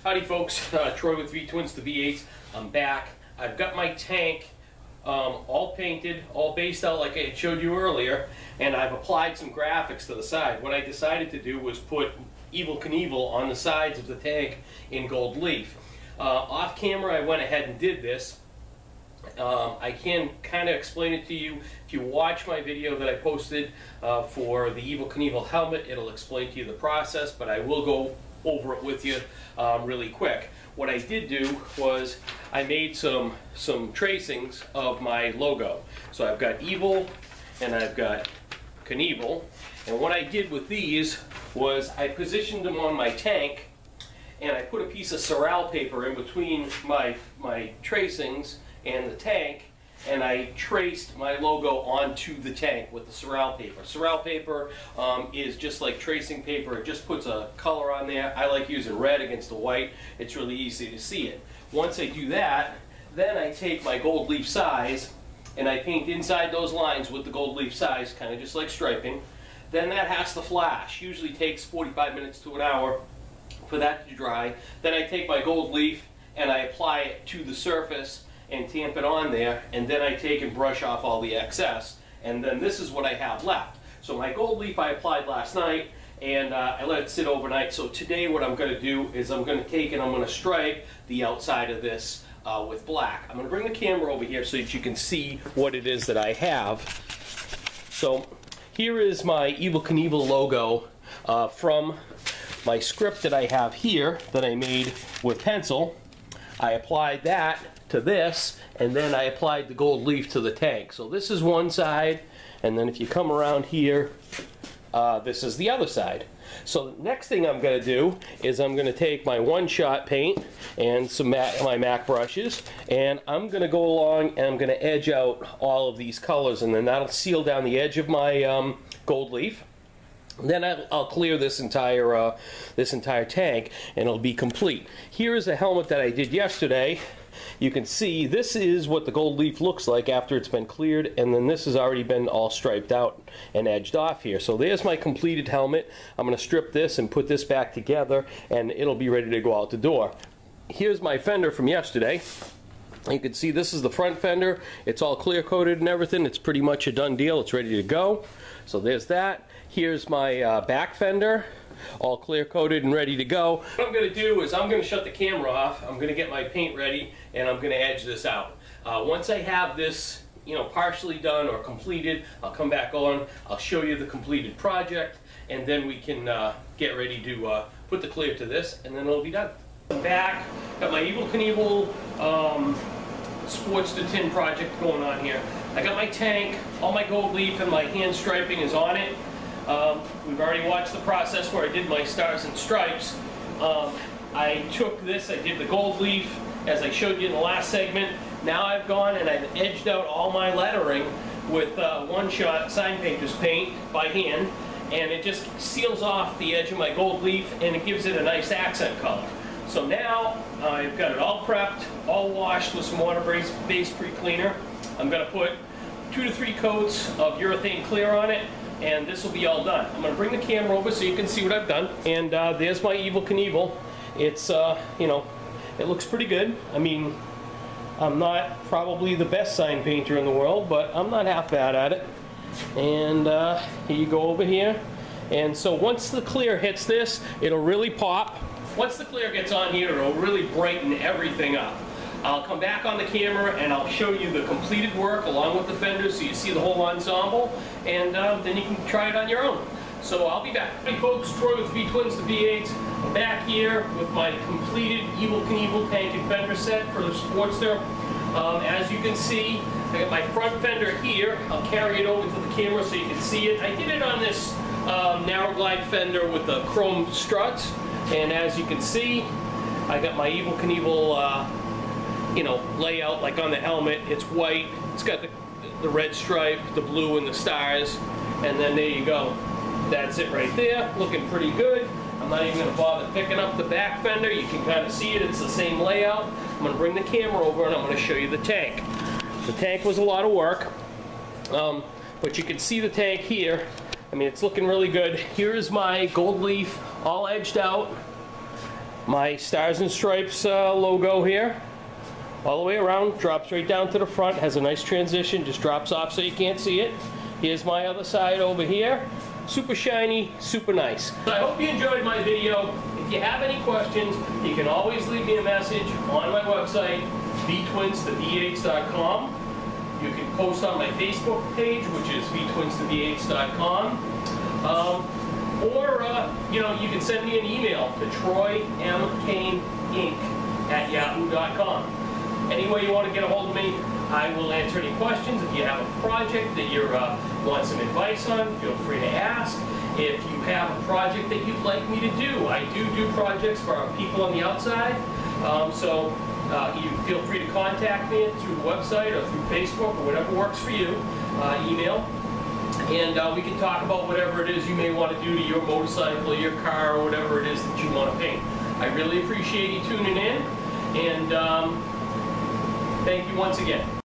Howdy folks, Troy with V-Twins, the V8s. I'm back. I've got my tank all painted, all based out like I had showed you earlier, and I've applied some graphics to the side. What I decided to do was put Evel Knievel on the sides of the tank in gold leaf. Off camera I went ahead and did this. I can kind of explain it to you. If you watch my video that I posted for the Evel Knievel helmet, it'll explain to you the process, but I will go over it with you really quick. What I did do was I made some tracings of my logo. So I've got Evel and I've got Knievel, and what I did with these was I positioned them on my tank and I put a piece of Saral paper in between my tracings and the tank, and I traced my logo onto the tank with the Saral paper. Saral paper is just like tracing paper. It just puts a color on there. I like using red against the white. It's really easy to see it. Once I do that, then I take my gold leaf size and I paint inside those lines with the gold leaf size, kind of just like striping. Then that has to flash. Usually takes 45 minutes to an hour for that to dry. Then I take my gold leaf and I apply it to the surface and tamp it on there, and then I take and brush off all the excess, and then this is what I have left. So my gold leaf I applied last night, and I let it sit overnight. So today what I'm going to do is I'm going to take and I'm going to stripe the outside of this with black. I'm going to bring the camera over here so that you can see what it is that I have. So here is my Evel Knievel logo from my script that I have here that I made with pencil. I applied that to this, and then I applied the gold leaf to the tank. So this is one side, and then if you come around here, this is the other side. So the next thing I'm going to do is I'm going to take my one-shot paint and some my MAC brushes, and I'm going to go along and I'm going to edge out all of these colors, and then that'll seal down the edge of my gold leaf. Then I'll clear this entire tank, and it'll be complete. Here is a helmet that I did yesterday. You can see this is what the gold leaf looks like after it's been cleared, and then this has already been all striped out and edged off here. So there's my completed helmet. I'm going to strip this and put this back together, and it'll be ready to go out the door. Here's my fender from yesterday. You can see this is the front fender. It's all clear coated and everything. It's pretty much a done deal. It's ready to go. So there's that. Here's my back fender, all clear coated and ready to go. What I'm going to do is I'm going to shut the camera off. I'm going to get my paint ready, and I'm going to edge this out. Once I have this, partially done or completed, I'll come back on. I'll show you the completed project, and then we can get ready to put the clear to this, and then it'll be done. I'm back. Got my Evel Knievel Sports to Tin project going on here. I got my tank, all my gold leaf and my hand striping is on it. We've already watched the process where I did my stars and stripes. I took this, I did the gold leaf as I showed you in the last segment. Now I've gone and I've edged out all my lettering with one-shot sign painter's paint by hand, and it just seals off the edge of my gold leaf and it gives it a nice accent color. So now I've got it all prepped, all washed with some water-based pre-cleaner. I'm going to put 2 to 3 coats of urethane clear on it, and this will be all done. I'm going to bring the camera over so you can see what I've done. And there's my Evel Knievel. It's, it looks pretty good. I mean, I'm not probably the best sign painter in the world, but I'm not half bad at it. And here you go over here. And so once the clear hits this, it'll really pop. Once the clear gets on here, it'll really brighten everything up. I'll come back on the camera and I'll show you the completed work along with the fenders so you see the whole ensemble, and then you can try it on your own. So I'll be back. Hey folks, Troy with V-Twins, the V8s. I'm back here with my completed Evel Knievel tank and fender set for the Sportster. As you can see, I got my front fender here. I'll carry it over to the camera so you can see it. I did it on this narrow glide fender with the chrome struts, and as you can see, I got my Evel Knievel layout like on the helmet. It's white, it's got the red stripe, the blue, and the stars, and then there you go. That's it right there, looking pretty good. I'm not even going to bother picking up the back fender. You can kind of see it, it's the same layout. I'm going to bring the camera over and I'm going to show you the tank. The tank was a lot of work, but you can see the tank here. I mean, it's looking really good. Here's my gold leaf all edged out. my Stars and Stripes logo here. All the way around, drops right down to the front, has a nice transition, just drops off so you can't see it. Here's my other side over here. Super shiny, super nice. So I hope you enjoyed my video. If you have any questions, you can always leave me a message on my website, vtwinstov8s.com. You can post on my Facebook page, which is vtwinstov8s.com. Or you can send me an email to troymkaneinc@yahoo.com. Any way you want to get a hold of me, I will answer any questions. If you have a project that you want some advice on, feel free to ask. If you have a project that you'd like me to do, I do projects for people on the outside. You feel free to contact me through the website or through Facebook or whatever works for you. Email. And we can talk about whatever it is you may want to do to your motorcycle, your car, or whatever it is that you want to paint. I really appreciate you tuning in. And thank you once again.